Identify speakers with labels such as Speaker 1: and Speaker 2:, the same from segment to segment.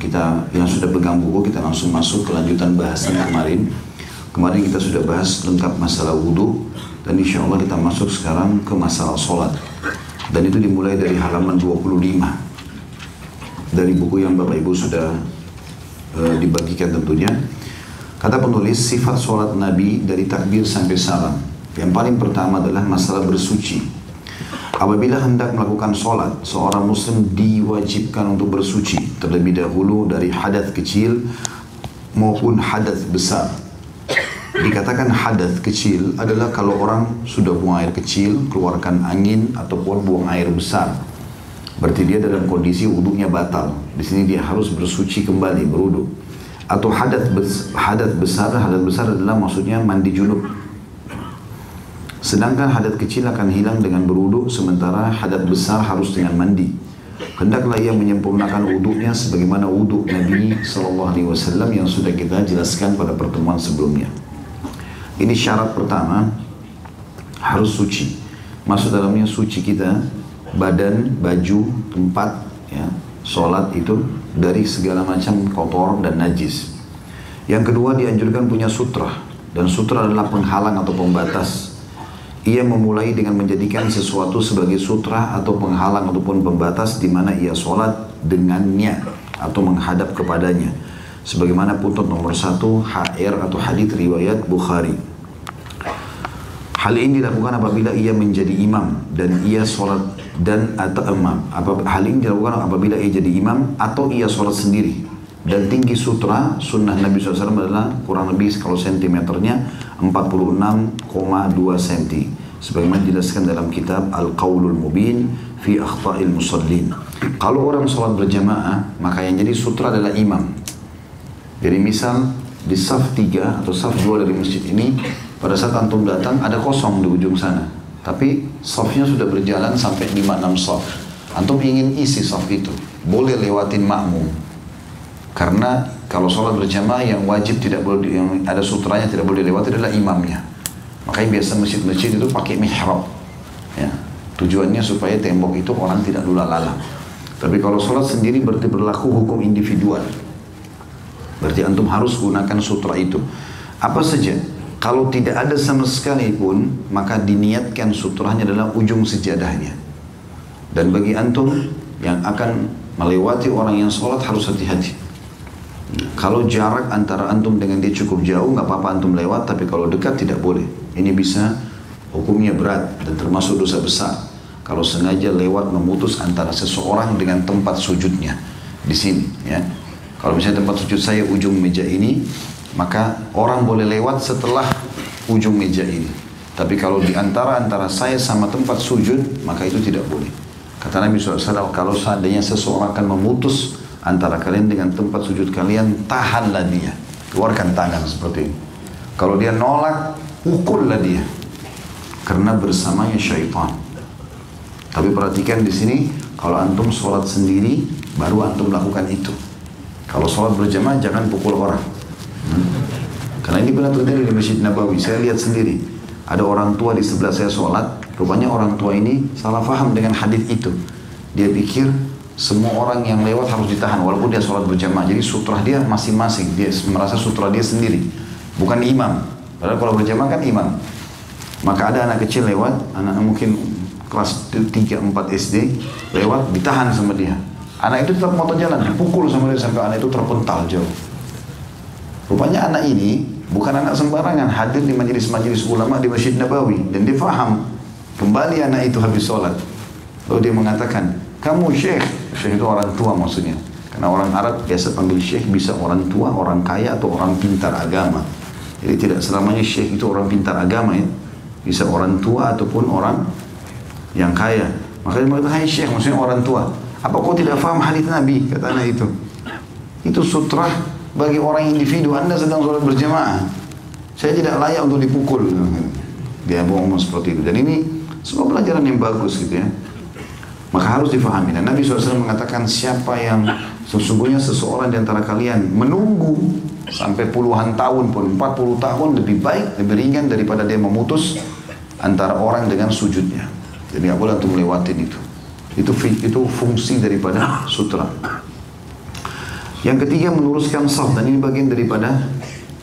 Speaker 1: kita yang sudah pegang buku, kita langsung masuk ke lanjutan bahasan kemarin. Kemarin kita sudah bahas lengkap masalah wudhu, dan insya Allah kita masuk sekarang ke masalah sholat. Dan itu dimulai dari halaman 25 dari buku yang Bapak Ibu sudah dibagikan tentunya. Kata penulis, sifat sholat Nabi dari takbir sampai salam. Yang paling pertama adalah masalah bersuci. Apabila hendak melakukan sholat, seorang muslim diwajibkan untuk bersuci terlebih dahulu dari hadas kecil maupun hadas besar. Dikatakan hadas kecil adalah kalau orang sudah buang air kecil, keluarkan angin ataupun buang air besar. Berarti dia dalam kondisi wudunya batal. Di sini dia harus bersuci kembali, berwudu. Atau hadas besar adalah maksudnya mandi junub. Sedangkan hadas kecil akan hilang dengan berwudu, sementara hadas besar harus dengan mandi. Hendaklah ia menyempurnakan wudunya sebagaimana wudu Nabi SAW yang sudah kita jelaskan pada pertemuan sebelumnya. Ini syarat pertama, harus suci. Maksud dalamnya suci kita, badan, baju, tempat, ya, sholat itu dari segala macam kotor dan najis. Yang kedua, dianjurkan punya sutra, dan sutra adalah penghalang atau pembatas. Ia memulai dengan menjadikan sesuatu sebagai sutra atau penghalang ataupun pembatas di mana ia sholat dengannya atau menghadap kepadanya. Sebagaimana puntut nomor 1 HR atau hadits riwayat Bukhari. Hal ini dilakukan apabila ia menjadi imam dan ia sholat dan atau imam. Hal ini dilakukan apabila ia jadi imam atau ia sholat sendiri. Dan tinggi sutra sunnah Nabi SAW adalah kurang lebih kalau sentimeternya 46,2 cm. Sebagaimana dijelaskan dalam kitab Al-Qawlul Mubin fi Akhta'il Musallin. Kalau orang sholat berjamaah, maka yang jadi sutra adalah imam. Jadi misal di saf 3 atau saf 2 dari masjid ini, pada saat antum datang ada kosong di ujung sana. Tapi safnya sudah berjalan sampai 5-6 saf. Antum ingin isi saf itu, boleh lewatin makmum. Karena kalau sholat berjamaah yang wajib tidak boleh, yang ada sutranya tidak boleh dilewati adalah imamnya. Makanya biasa masjid-masjid itu pakai mihrab. Ya. Tujuannya supaya tembok itu orang tidak lula lalang. Tapi kalau sholat sendiri berarti berlaku hukum individual. Berarti antum harus gunakan sutra itu. Apa saja? Kalau tidak ada sama sekali pun, maka diniatkan sutranya adalah ujung sejadahnya. Dan bagi antum yang akan melewati orang yang sholat harus hati-hati. Kalau jarak antara antum dengan dia cukup jauh, nggak apa-apa antum lewat, tapi kalau dekat tidak boleh. Ini bisa hukumnya berat dan termasuk dosa besar. Kalau sengaja lewat memutus antara seseorang dengan tempat sujudnya di sini, ya. Kalau misalnya tempat sujud saya ujung meja ini, maka orang boleh lewat setelah ujung meja ini. Tapi kalau di antara saya sama tempat sujud, maka itu tidak boleh. Kata Nabi SAW, kalau seandainya seseorang akan memutus antara kalian dengan tempat sujud kalian, tahanlah dia. Keluarkan tangan seperti ini. Kalau dia nolak, pukullah dia. Karena bersamanya syaitan. Tapi perhatikan di sini, kalau antum sholat sendiri, baru antum lakukan itu. Kalau sholat berjamaah, jangan pukul orang. Karena ini benar terjadi di Masjid Nabawi. Saya lihat sendiri. Ada orang tua di sebelah saya sholat. Rupanya orang tua ini salah faham dengan hadis itu. Dia pikir semua orang yang lewat harus ditahan walaupun dia sholat berjamaah. Jadi sutra dia masing-masing. Dia merasa sutra dia sendiri. Bukan imam. Padahal kalau berjamaah kan imam. Maka ada anak kecil lewat. Anak mungkin kelas 3-4 SD. Lewat, ditahan sama dia. Anak itu tetap motor jalan. Dipukul sama dia sampai anak itu terpental jauh. Rupanya anak ini bukan anak sembarangan, hadir di majelis-majelis ulama di Masjid Nabawi, dan dia faham. Kembali anak itu habis sholat, lalu dia mengatakan, kamu syekh. Syekh itu orang tua maksudnya, karena orang Arab biasa panggil syekh bisa orang tua, orang kaya, atau orang pintar agama. Jadi tidak selamanya syekh itu orang pintar agama, ya. Bisa orang tua ataupun orang yang kaya. Makanya dia mengatakan, hai syekh, maksudnya orang tua. Apa kau tidak faham hadits Nabi? Kata anak itu. Itu sutra bagi orang individu. Anda sedang sholat berjamaah, saya tidak layak untuk dipukul. Dia ngomong seperti itu. Dan ini semua pelajaran yang bagus gitu ya. Maka harus difahami. Dan Nabi SAW mengatakan, siapa yang sesungguhnya seseorang di antara kalian menunggu sampai puluhan tahun pun, 40 tahun lebih baik, lebih ringan daripada dia memutus antara orang dengan sujudnya. Jadi nggak boleh untuk melewatin itu. Itu fungsi daripada sutra. Yang ketiga meluruskan shaf, dan ini bagian daripada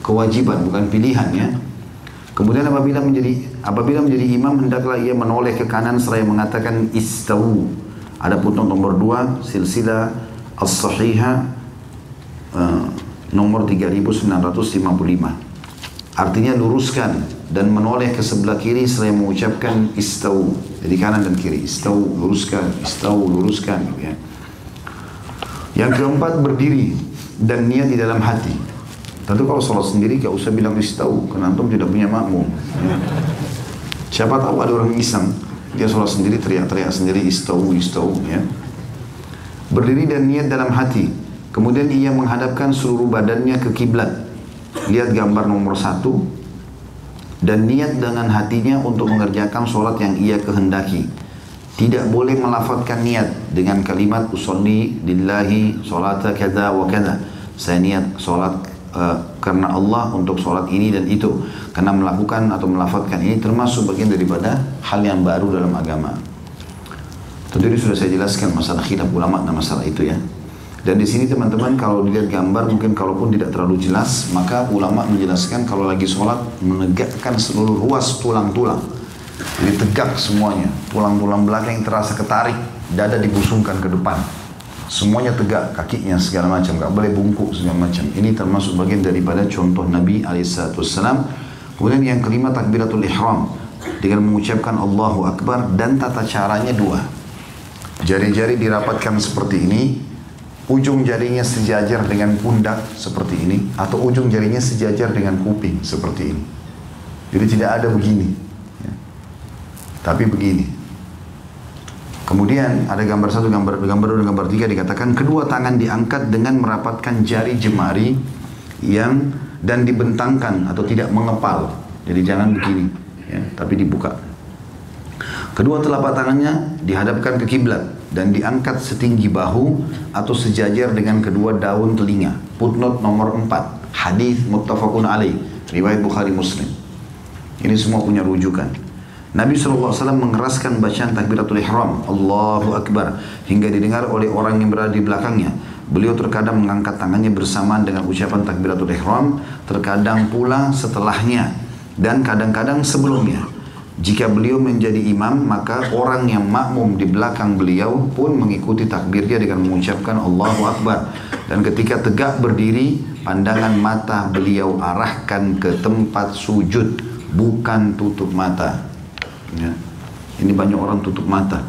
Speaker 1: kewajiban, bukan pilihan ya. Kemudian apabila menjadi imam, hendaklah ia menoleh ke kanan seraya mengatakan istawu. Ada putnot nomor 2 silsilah as-sahihah nomor 3955. Artinya luruskan dan menoleh ke sebelah kiri seraya mengucapkan istawu. Jadi kanan dan kiri, istawu, luruskan, istawu, luruskan ya. Yang keempat berdiri dan niat di dalam hati. Tentu kalau sholat sendiri gak usah bilang istawu, karena antum tidak punya makmum ya. Siapa tahu ada orang iseng, dia sholat sendiri teriak-teriak sendiri istawu, istawu ya. Berdiri dan niat dalam hati. Kemudian ia menghadapkan seluruh badannya ke kiblat. Lihat gambar nomor 1. Dan niat dengan hatinya untuk mengerjakan sholat yang ia kehendaki. Tidak boleh melafazkan niat dengan kalimat usolli lillahi sholata kada wa kada. Saya niat sholat karena Allah untuk sholat ini dan itu. Karena melakukan atau melafazkan ini termasuk bagian daripada hal yang baru dalam agama. Tentu ini sudah saya jelaskan masalah khilaf ulama dan masalah itu ya. Dan di sini teman-teman kalau dilihat gambar mungkin kalaupun tidak terlalu jelas, maka ulama menjelaskan kalau lagi sholat menegakkan seluruh ruas tulang-tulang. Jadi tegak semuanya, tulang-tulang belakang yang terasa ketarik, dada dibusungkan ke depan. Semuanya tegak, kakinya segala macam, gak boleh bungkuk segala macam. Ini termasuk bagian daripada contoh Nabi SAW. Kemudian yang kelima takbiratul ihram dengan mengucapkan Allahu Akbar, dan tata caranya 2. Jari-jari dirapatkan seperti ini, ujung jarinya sejajar dengan pundak seperti ini, atau ujung jarinya sejajar dengan kuping seperti ini. Jadi tidak ada begini ya. Tapi begini. Kemudian ada gambar 1, gambar 2, dan gambar 3 dikatakan kedua tangan diangkat dengan merapatkan jari jemari dan dibentangkan atau tidak mengepal. Jadi jangan begini ya, tapi dibuka. Kedua telapak tangannya dihadapkan ke kiblat dan diangkat setinggi bahu atau sejajar dengan kedua daun telinga. Footnote nomor 4, hadis muttafaqun alaih, riwayat Bukhari Muslim. Ini semua punya rujukan. Nabi SAW mengeraskan bacaan takbiratul ihram, Allahu Akbar, hingga didengar oleh orang yang berada di belakangnya. Beliau terkadang mengangkat tangannya bersamaan dengan ucapan takbiratul ihram, terkadang pula setelahnya, dan kadang-kadang sebelumnya. Jika beliau menjadi imam, maka orang yang makmum di belakang beliau pun mengikuti takbirnya dengan mengucapkan Allahu Akbar. Dan ketika tegak berdiri, pandangan mata beliau arahkan ke tempat sujud, bukan tutup mata. Ya. Ini banyak orang tutup mata.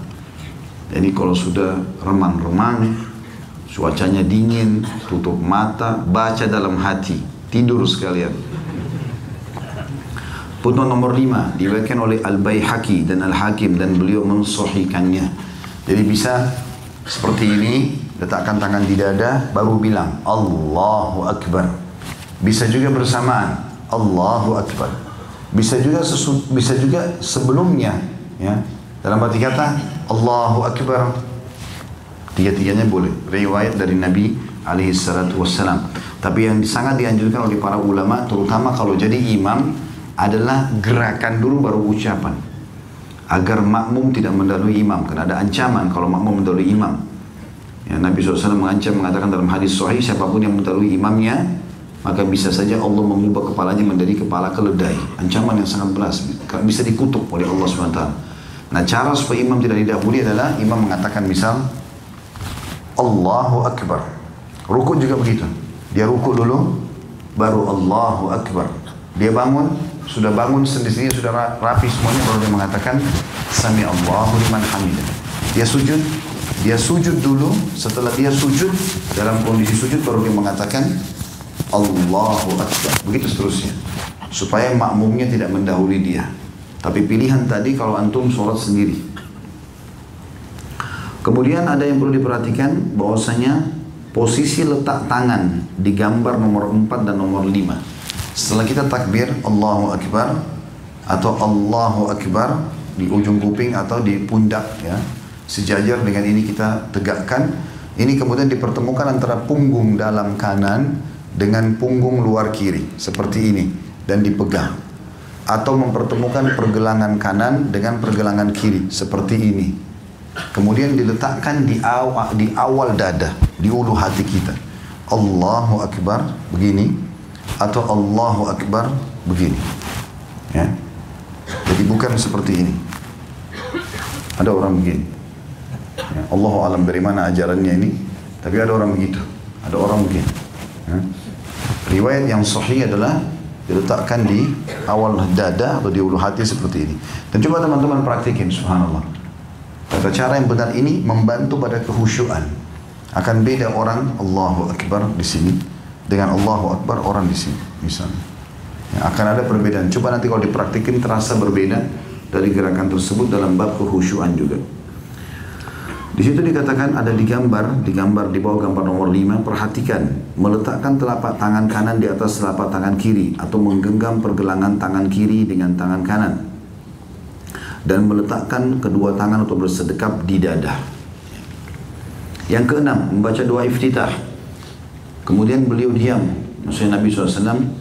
Speaker 1: Jadi kalau sudah remang-remang, cuacanya dingin, tutup mata, baca dalam hati, tidur sekalian. Footnote nomor 5 diriwayatkan oleh Al-Baihaqi dan Al-Hakim dan beliau mensahihkannya. Jadi bisa seperti ini, letakkan tangan di dada baru bilang Allahu Akbar. Bisa juga bersamaan Allahu Akbar. Bisa juga sebelumnya ya. Dalam arti kata Allahu Akbar. Tiga-tiganya boleh. Riwayat dari Nabi alaihi salatu wassalam. Tapi yang sangat dianjurkan oleh para ulama, terutama kalau jadi imam, adalah gerakan dulu baru ucapan, agar makmum tidak mendahului imam. Karena ada ancaman kalau makmum mendahului imam ya, Nabi SAW mengatakan dalam hadis sahih, siapapun yang mendahului imamnya, maka bisa saja Allah mengubah kepalanya menjadi kepala keledai. Ancaman yang sangat berat, bisa dikutuk oleh Allah SWT. Nah, cara supaya imam tidak didahului adalah imam mengatakan misal Allahu Akbar. Rukuk juga begitu, dia rukuk dulu baru Allahu Akbar. Dia bangun, sudah bangun sendirinya, sudah rapi semuanya, baru dia mengatakan Sami Allahu liman hamidah. Dia sujud dulu. Setelah dia sujud, dalam kondisi sujud baru dia mengatakan Allahu Akbar. Begitu seterusnya, supaya makmumnya tidak mendahului dia. Tapi pilihan tadi kalau antum sholat sendiri. Kemudian ada yang perlu diperhatikan, bahwasanya posisi letak tangan di gambar nomor 4 dan nomor 5. Setelah kita takbir Allahu Akbar atau Allahu Akbar di ujung kuping atau di pundak ya, sejajar dengan ini kita tegakkan. Ini kemudian dipertemukan antara punggung dalam kanan dengan punggung luar kiri seperti ini dan dipegang, atau mempertemukan pergelangan kanan dengan pergelangan kiri seperti ini. Kemudian diletakkan di awal dada, di ulu hati kita. Allahu Akbar begini atau Allahu Akbar begini. Ya. Jadi bukan seperti ini. Ada orang begini. Ya, Allahu alam dari mana ajarannya ini, tapi ada orang begitu. Ada orang begini. Ya. Riwayat yang sahih adalah diletakkan di awal dada atau di ulu hati seperti ini. Dan coba teman-teman praktikin, subhanallah. Tata cara yang benar ini membantu pada kehusyuan. Akan beda orang Allahu Akbar di sini dengan Allahu Akbar orang di sini, misalnya. Ya, akan ada perbedaan. Coba nanti kalau dipraktikin terasa berbeda dari gerakan tersebut dalam bab kehusyuan juga. Di situ dikatakan ada digambar di bawah gambar nomor 5, perhatikan, meletakkan telapak tangan kanan di atas telapak tangan kiri atau menggenggam pergelangan tangan kiri dengan tangan kanan dan meletakkan kedua tangan untuk bersedekap di dada. Yang keenam, membaca doa iftitah. Kemudian beliau diam, maksudnya Nabi SAW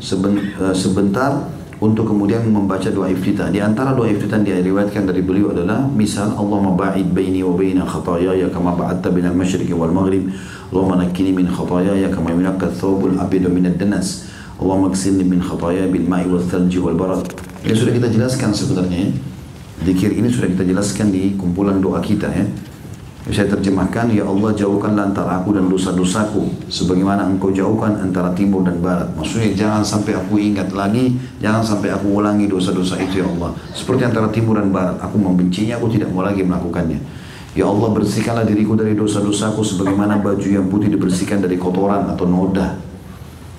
Speaker 1: sebentar untuk kemudian membaca doa iftitah. Di antara doa iftitah yang diriwayatkan dari beliau adalah misal Allahumma ba'id baini wa baina khataayaya kama ba'adta bainal masyriqi wal maghrib. Allahumma nakkini min khataayaya kama yunaqqa ath-thawbul abyadu minad danas. Allahumma ighsilni min khataaya bil ma'i wal thalji wal barad. Ini sudah kita jelaskan sebenarnya ya. Zikir ini sudah kita jelaskan di kumpulan doa kita ya. Saya terjemahkan, ya Allah jauhkanlah antara aku dan dosa-dosaku sebagaimana engkau jauhkan antara timur dan barat. Maksudnya jangan sampai aku ingat lagi, jangan sampai aku ulangi dosa-dosa itu ya Allah. Seperti antara timur dan barat, aku membencinya, aku tidak mau lagi melakukannya. Ya Allah bersihkanlah diriku dari dosa-dosaku sebagaimana baju yang putih dibersihkan dari kotoran atau noda.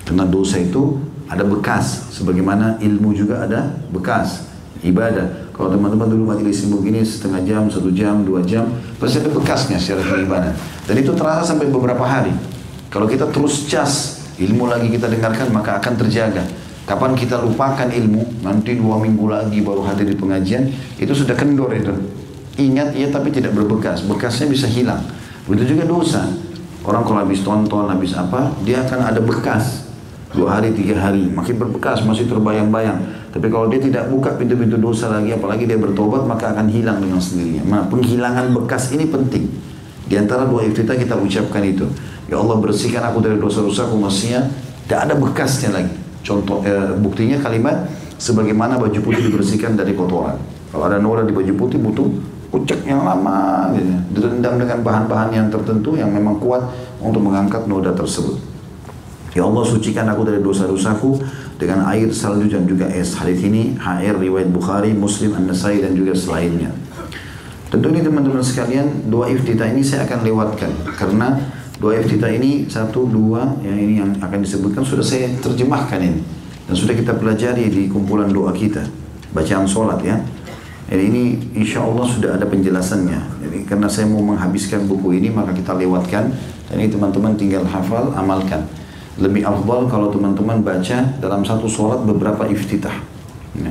Speaker 1: Karena dosa itu ada bekas, sebagaimana ilmu juga ada bekas. Ibadah, kalau teman-teman dulu majelis ilmu begini setengah jam, 1 jam, 2 jam, pasti ada bekasnya secara beribadah. Dan itu terasa sampai beberapa hari. Kalau kita terus cas, ilmu lagi kita dengarkan, maka akan terjaga. Kapan kita lupakan ilmu, nanti 2 minggu lagi baru hadir di pengajian, itu sudah kendor itu. Ingat ya tapi tidak berbekas, bekasnya bisa hilang. Begitu juga dosa. Orang kalau habis tonton, habis apa, dia akan ada bekas. 2 hari, 3 hari, makin berbekas, masih terbayang-bayang. Tapi kalau dia tidak buka pintu-pintu dosa lagi, apalagi dia bertobat, maka akan hilang dengan sendirinya. Nah, penghilangan bekas ini penting. Di antara doa iftitah kita ucapkan itu. Ya Allah bersihkan aku dari dosa-dosaku, maksudnya tidak ada bekasnya lagi. Contoh, buktinya kalimat, sebagaimana baju putih dibersihkan dari kotoran. Kalau ada noda di baju putih butuh ucek yang lama, gitu. Direndam dengan bahan-bahan yang tertentu yang memang kuat untuk mengangkat noda tersebut. Ya Allah sucikan aku dari dosa-dosaku dengan air, salju dan juga es. Hadis ini HR riwayat Bukhari, Muslim, An-Nasai dan juga selainnya. Tentu ini teman-teman sekalian, doa iftitah ini saya akan lewatkan karena doa iftitah ini 1, 2 yang ini yang akan disebutkan sudah saya terjemahkan ini dan sudah kita pelajari di kumpulan doa kita bacaan sholat ya. Jadi ini insya Allah sudah ada penjelasannya. Jadi karena saya mau menghabiskan buku ini maka kita lewatkan dan ini teman-teman tinggal hafal, amalkan. Lebih afdal kalau teman-teman baca dalam satu sholat beberapa iftitah ya.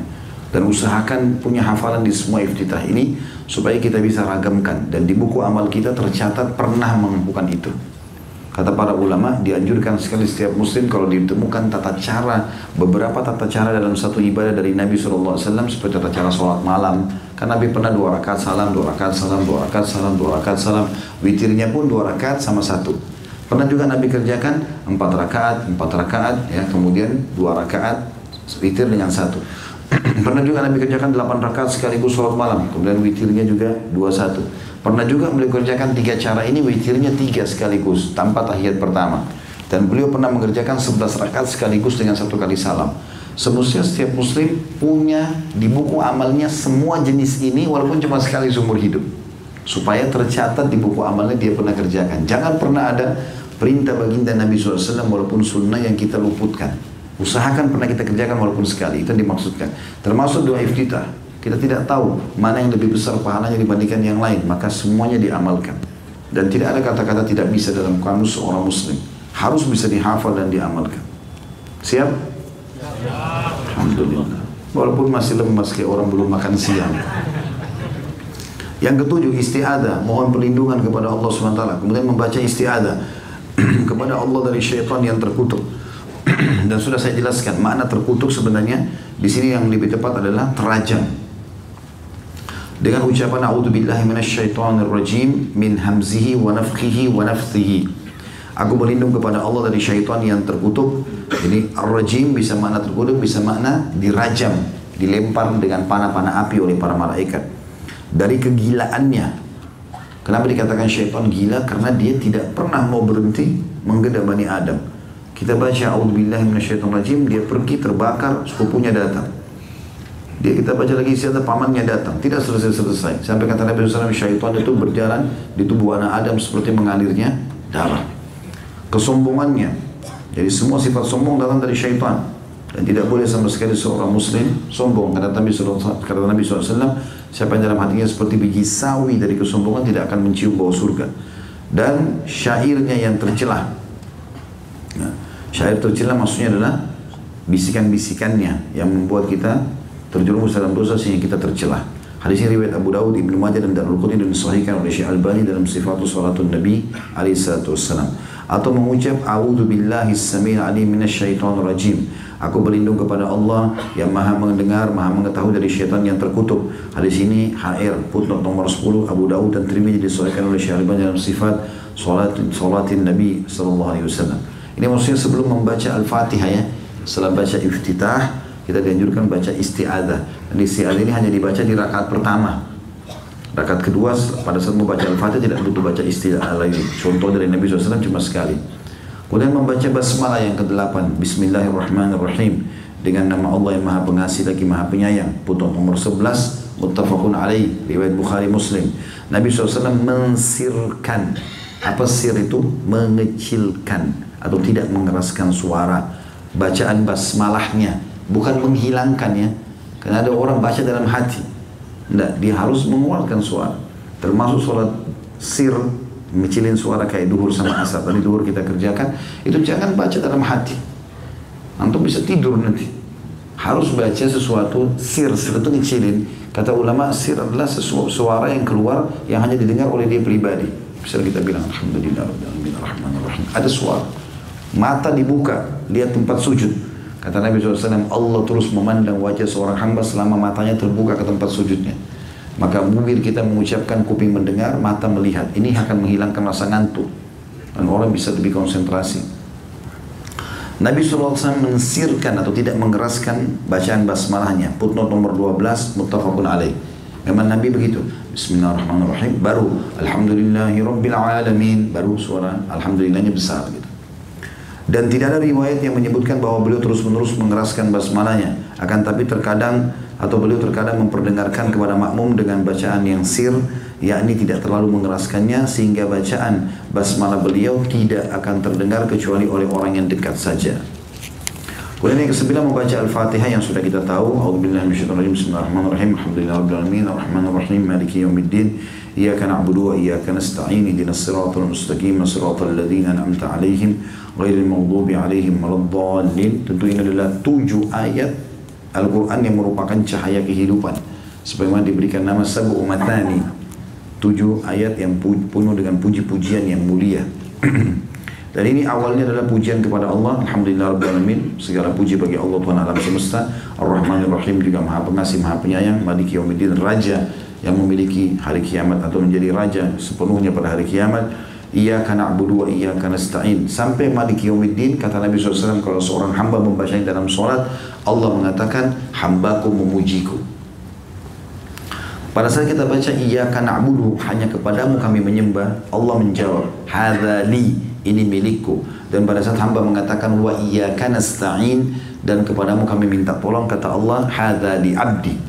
Speaker 1: Dan usahakan punya hafalan di semua iftitah ini supaya kita bisa ragamkan dan di buku amal kita tercatat pernah melakukan itu. Kata para ulama dianjurkan sekali setiap muslim kalau ditemukan tata cara, beberapa tata cara dalam satu ibadah dari Nabi SAW seperti tata cara sholat malam. Kan Nabi pernah 2 rakaat salam, 2 rakaat salam, 2 rakaat salam, 2 rakaat salam. Witirnya pun 2 rakaat sama 1. Pernah juga Nabi kerjakan 4 rakaat ya, kemudian 2 rakaat witir dengan 1. Pernah juga Nabi kerjakan 8 rakaat sekaligus sholat malam, kemudian witirnya juga 21. Pernah juga beliau kerjakan 3 cara ini, witirnya 3 sekaligus tanpa tahiyat pertama. Dan beliau pernah mengerjakan 11 rakaat sekaligus dengan 1 kali salam. Semestinya setiap muslim punya di buku amalnya semua jenis ini walaupun cuma sekali seumur hidup. Supaya tercatat di buku amalnya dia pernah kerjakan. Jangan pernah ada perintah baginda Nabi SAW walaupun sunnah yang kita luputkan. Usahakan pernah kita kerjakan walaupun sekali, itu yang dimaksudkan. Termasuk doa iftitah. Kita tidak tahu mana yang lebih besar pahalanya dibandingkan yang lain, maka semuanya diamalkan. Dan tidak ada kata-kata tidak bisa dalam kamus seorang muslim. Harus bisa dihafal dan diamalkan. Siap? Alhamdulillah. Walaupun masih lemas kayak orang belum makan siang. Yang ketujuh, isti'adah, mohon perlindungan kepada Allah SWT. Kemudian membaca isti'adah kepada Allah dari syaitan yang terkutuk. Dan sudah saya jelaskan makna terkutuk sebenarnya di sini yang lebih tepat adalah terajam. Dengan ucapan a'udzubillahi minasyaitonirrajim min hamzihi wa nafthihi wa nafthihi. Aku berlindung kepada Allah dari syaitan yang terkutuk. Jadi ar-rajim bisa makna terkutuk, bisa makna dirajam, dilempar dengan panah-panah api oleh para malaikat. Dari kegilaannya. Kenapa dikatakan syaitan gila? Karena dia tidak pernah mau berhenti menggeda Bani Adam. Kita baca a'udzubillahi minasyaitonirrajim, dia pergi terbakar, sepupunya datang. Dia kita baca lagi istiadah, pamannya datang, tidak selesai-selesai. Sampai kata Nabi SAW, syaitan itu berjalan di tubuh anak Adam seperti mengalirnya darah. Kesombongannya, jadi semua sifat sombong datang dari syaitan. Dan tidak boleh sama sekali seorang muslim sombong. Kata Nabi SAW, siapa yang dalam hatinya seperti biji sawi dari kesombongan tidak akan mencium bau surga. Dan syairnya yang tercelah. Nah, syair tercelah maksudnya adalah bisikan-bisikannya yang membuat kita terjerumus dalam dosa sehingga kita tercelah. Hadis ini riwayat Abu Dawud, Ibnu Majah dan Darul Qutni dan disahihkan oleh Syekh Albani dalam Sifatus Salatun Nabi alaihi salatu wassalam. Atau mengucap a'udzu billahi as-sami'il 'alim minasyaitonir rajim. Aku berlindung kepada Allah yang Maha mendengar, Maha mengetahui dari syaitan yang terkutuk. Hadis ini HR footnote nomor 10 Abu Dawud dan Tirmidzi disahihkan oleh Syekh Albani dalam Sifat Salatin Nabi sallallahu alaihi wasallam. Ini maksudnya sebelum membaca Al-Fatihah ya. Setelah baca iftitah, kita dianjurkan baca isti'adzah. Dan isti'adzah ini hanya dibaca di rakaat pertama. Rakaat kedua pada saat membaca Al-Fatihah tidak butuh baca isti'adzah lagi. Contoh dari Nabi SAW cuma sekali. Kemudian membaca basmalah yang ke-8. Bismillahirrahmanirrahim. Dengan nama Allah yang Maha Pengasih lagi Maha Penyayang. Putun nomor 11. Muttafaqun alaih. Riwayat Bukhari Muslim. Nabi SAW mensirkan. Apa sir itu? Mengecilkan atau tidak mengeraskan suara. Bacaan basmalahnya. Bukan menghilangkan ya. Karena ada orang baca dalam hati. Tidak, dia harus mengeluarkan suara. Termasuk sholat sir, mengecilin suara kayak duhur sama asar. Tadi duhur kita kerjakan, itu jangan baca dalam hati. Antum bisa tidur nanti. Harus baca sesuatu sir itu ngecilin. Kata ulama, sir adalah sesuatu suara yang keluar yang hanya didengar oleh dia pribadi. Misalnya kita bilang, Alhamdulillah, Alhamdulillah, ada suara. Mata dibuka, lihat tempat sujud. Kata Nabi SAW, Allah terus memandang wajah seorang hamba selama matanya terbuka ke tempat sujudnya. Maka bibir kita mengucapkan, kuping mendengar, mata melihat. Ini akan menghilangkan rasa ngantuk. Dan orang bisa lebih konsentrasi. Nabi SAW mensirkan atau tidak mengeraskan bacaan basmalahnya. Footnote nomor 12, muttafaqun alaih. Memang Nabi begitu. Bismillahirrahmanirrahim. Baru Alhamdulillahirabbil alamin. Baru suara Alhamdulillahnya besar gitu. Dan tidak ada riwayat yang menyebutkan bahwa beliau terus-menerus mengeraskan basmalahnya. Akan tapi terkadang beliau terkadang memperdengarkan kepada makmum dengan bacaan yang sir, yakni tidak terlalu mengeraskannya sehingga bacaan basmalah beliau tidak akan terdengar kecuali oleh orang yang dekat saja. Kemudian yang ke-9 membaca Al-Fatihah yang sudah kita tahu. A'udzubillahi minasyaitonirrajim. Bismillahirrahmanirrahim. Alhamdulillahirabbil alamin, arrahmanirrahim, maliki yaumiddin. Iyyaka na'budu wa iyyaka nasta'in. Ihdinas siratal mustaqim, siratal ladzina an'amta 'alaihim ghairil maghdubi 'alaihim waladdallin. Tentu ini adalah 7 ayat Al-Quran yang merupakan cahaya kehidupan. Sebagaimana diberikan nama Sab'u Matani. 7 ayat yang penuh dengan puji-pujian yang mulia. Dan ini awalnya adalah pujian kepada Allah. Alhamdulillahirabbil alamin. Segala puji bagi Allah Tuhan alam semesta. Ar-Rahmanir-Rahim, juga Maha Pengasih, Maha Penyayang. Maliki yaumiddin, raja yang memiliki hari kiamat atau menjadi raja sepenuhnya pada hari kiamat. Iyyaka na'budu wa iyyaka nasta'in. Sampai maliki yaumiddin, kata Nabi SAW, kalau seorang hamba membacanya dalam sholat, Allah mengatakan, hambaku memujiku. Pada saat kita baca iyyaka na'budu, hanya kepadamu kami menyembah, Allah menjawab, hadza li, ini milikku. Dan pada saat hamba mengatakan wa iyyaka nasta'in, dan kepadamu kami minta tolong, kata Allah, hadza li abdi,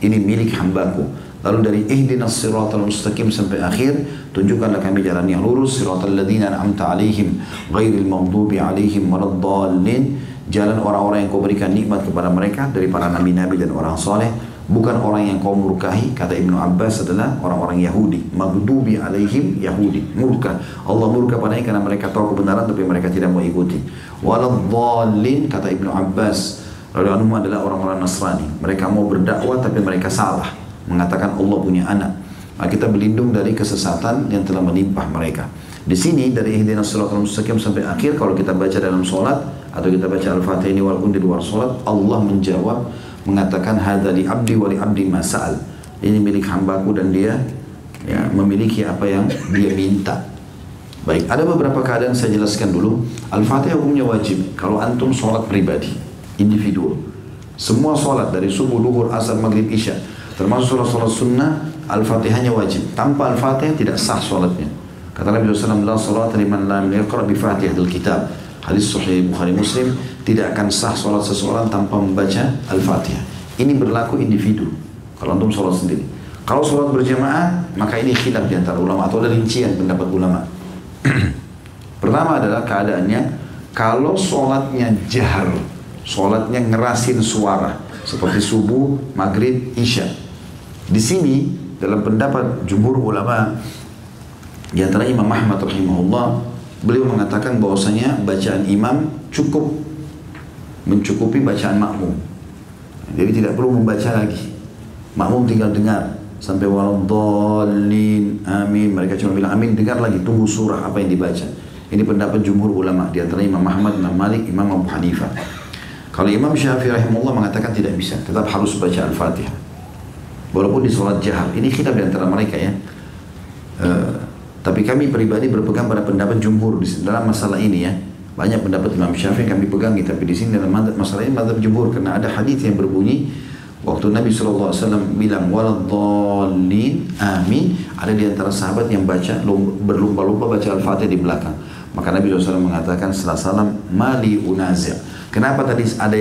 Speaker 1: ini milik hambaku. Lalu dari ihdinas siratal mustaqim sampai akhir, tunjukkanlah kami jalan yang lurus, siratal ladzina an'amta 'alaihim ghairil maghdubi 'alaihim waladdallin, jalan orang-orang yang kau berikan nikmat kepada mereka dari para nabi-nabi dan orang saleh, bukan orang yang kau murkahi. Kata Ibnu Abbas adalah orang-orang Yahudi. Maghdubi 'alaihim, Yahudi, murka. Allah murka padanya karena mereka tahu kebenaran tapi mereka tidak mau ikuti. Waladdallin, kata Ibnu Abbas radhiyallahu adalah orang-orang Nasrani. Mereka mau berdakwah tapi mereka salah, mengatakan Allah punya anak. Maka kita berlindung dari kesesatan yang telah menimpa mereka. Di sini dari ihdinas siratal mustaqim sampai akhir, kalau kita baca dalam solat atau kita baca Al-Fatihah ini walaupun di luar solat, Allah menjawab mengatakan hadza li abdi wa li abdi ma sa'al. Ini milik hambaku dan dia memiliki apa yang dia minta. Baik, ada beberapa keadaan saya jelaskan dulu. Al-Fatihah hukumnya wajib kalau antum sholat pribadi, individu. Semua sholat dari subuh, duhur, asar, maghrib, isya, termasuk sholat-sholat sunnah, Al-Fatihahnya wajib. Tanpa Al-Fatihah tidak sah sholatnya. Kata Nabi SAW, la sholat liman lam yaqra bi Fatihatil Kitab. Hadis Sahih Bukhari Muslim, tidak akan sah sholat seseorang tanpa membaca Al-Fatihah. Ini berlaku individu. Kalau antum sholat sendiri. Kalau sholat berjamaah, maka ini khilaf di antara ulama atau ada rincian pendapat ulama. Pertama adalah keadaannya kalau sholatnya jahar, sholatnya ngerasin suara seperti subuh, maghrib, isya. Di sini dalam pendapat jumhur ulama, di antara Imam Ahmad rahimahullah, beliau mengatakan bahwasanya bacaan imam cukup mencukupi bacaan makmum. Jadi tidak perlu membaca lagi. Makmum tinggal dengar sampai waladhdallin, amin. Mereka cuma bilang amin, dengar lagi, tunggu surah apa yang dibaca. Ini pendapat jumhur ulama, di antara Imam Ahmad, Imam Malik, Imam Abu Hanifah. Kalau Imam Syafi'i rahimahullah mengatakan tidak bisa, tetap harus baca Al-Fatihah. Walaupun di sholat jahar, ini khilaf di antara mereka ya. Tapi kami pribadi berpegang pada pendapat jumhur dalam masalah ini ya. Banyak pendapat Imam Syafi'i yang kami pegangi, tapi di sini dalam masalah ini mazhab jumhur, karena ada hadis yang berbunyi waktu Nabi SAW bilang waladhdallin, amin, ada di antara sahabat yang baca berlumba-lumba baca Al-Fatihah di belakang. Maka Nabi SAW mengatakan setelah salam, mali unazir. Kenapa tadi ada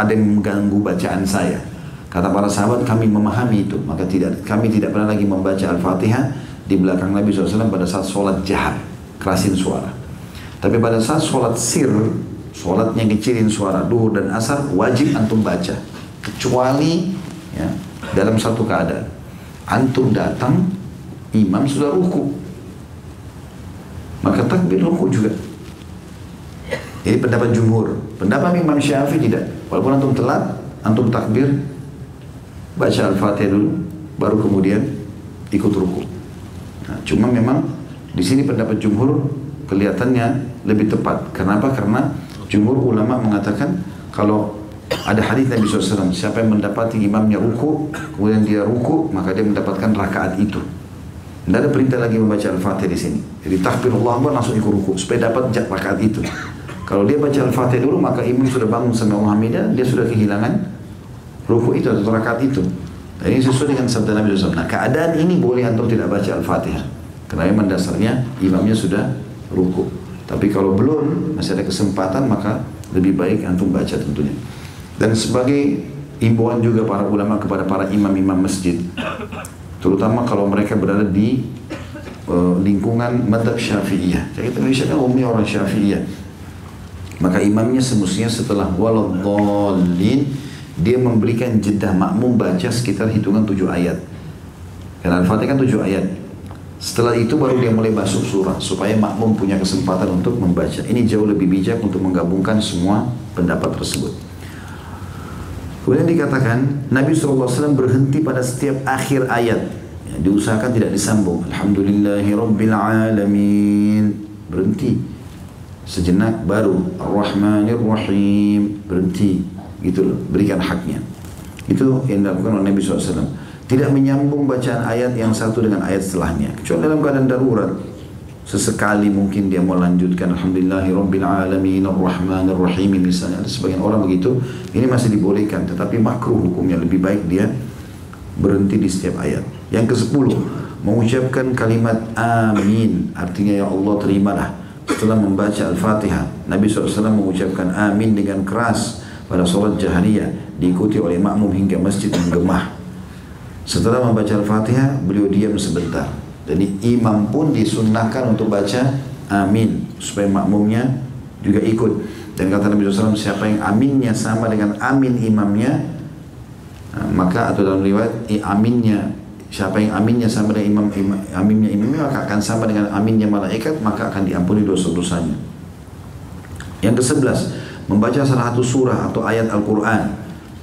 Speaker 1: yang mengganggu bacaan saya? Kata para sahabat, kami memahami itu, maka kami tidak pernah lagi membaca Al-Fatihah di belakang Nabi SAW pada saat sholat jahar, kerasin suara. Tapi pada saat sholat sir, sholatnya kecilin suara, duhur dan asar, wajib antum baca. Kecuali ya, dalam satu keadaan antum datang, imam sudah ruku, maka takbir ruku juga. Ini pendapat jumhur. Pendapat Imam Syafi'i tidak. Walaupun antum telat, antum takbir, baca Al-Fatihah dulu, baru kemudian ikut ruku. Nah, cuma memang di sini pendapat jumhur kelihatannya lebih tepat. Kenapa? Karena jumhur ulama mengatakan kalau ada hadis Nabi SAW, siapa yang mendapati imamnya ruku, kemudian dia ruku, maka dia mendapatkan rakaat itu. Tidak ada perintah lagi membaca Al-Fatihah di sini. Jadi takbir Allahu Akbar langsung ikut ruku supaya dapat rakaat itu. Kalau dia baca Al-Fatihah dulu, maka imam sudah bangun sampai Muhammadah, dia sudah kehilangan ruku itu atau rakaat itu. Dan ini sesuai dengan sabda Nabi SAW. Nah, keadaan ini boleh antum tidak baca Al-Fatihah, karena memang dasarnya imamnya sudah ruku. Tapi kalau belum, masih ada kesempatan, maka lebih baik antum baca tentunya. Dan sebagai imbauan juga para ulama kepada para imam-imam masjid, terutama kalau mereka berada di lingkungan madhab Syafi'iyah. Jadi kita Indonesia kan umumnya orang Syafi'iyah. Maka imamnya semestinya setelah waladhdallin, dia memberikan jeda makmum baca sekitar hitungan 7 ayat. Karena Al-Fatihah kan 7 ayat. Setelah itu baru dia mulai masuk surah, supaya makmum punya kesempatan untuk membaca. Ini jauh lebih bijak untuk menggabungkan semua pendapat tersebut. Kemudian dikatakan Nabi SAW berhenti pada setiap akhir ayat ya, diusahakan tidak disambung. Alhamdulillahirrabbilalamin, berhenti sejenak, baru Ar-Rahmanir-Rahim, berhenti, gitu loh, berikan haknya. Itu yang dilakukan oleh Nabi SAW. Tidak menyambung bacaan ayat yang satu dengan ayat setelahnya, kecuali dalam keadaan darurat. Sesekali mungkin dia mau lanjutkan Alhamdulillahirrabbilalamin Ar-Rahmanir-Rahim misalnya. Ada sebagian orang begitu, ini masih dibolehkan, tetapi makruh hukumnya. Lebih baik dia berhenti di setiap ayat. Yang ke-10, mengucapkan kalimat amin, artinya ya Allah terimalah. Setelah membaca Al-Fatihah, Nabi SAW mengucapkan amin dengan keras pada sholat jahriyah, diikuti oleh makmum hingga masjid menggemah. Setelah membaca Al-Fatihah, beliau diam sebentar. Jadi imam pun disunnahkan untuk baca amin supaya makmumnya juga ikut. Dan kata Nabi SAW, siapa yang aminnya sama dengan amin imamnya, maka atau dalam riwayat aminnya, siapa yang aminnya sama dengan aminnya imamnya, maka akan sama dengan aminnya malaikat, maka akan diampuni dosa-dosanya. Yang ke-11, membaca salah satu surah atau ayat Al-Quran.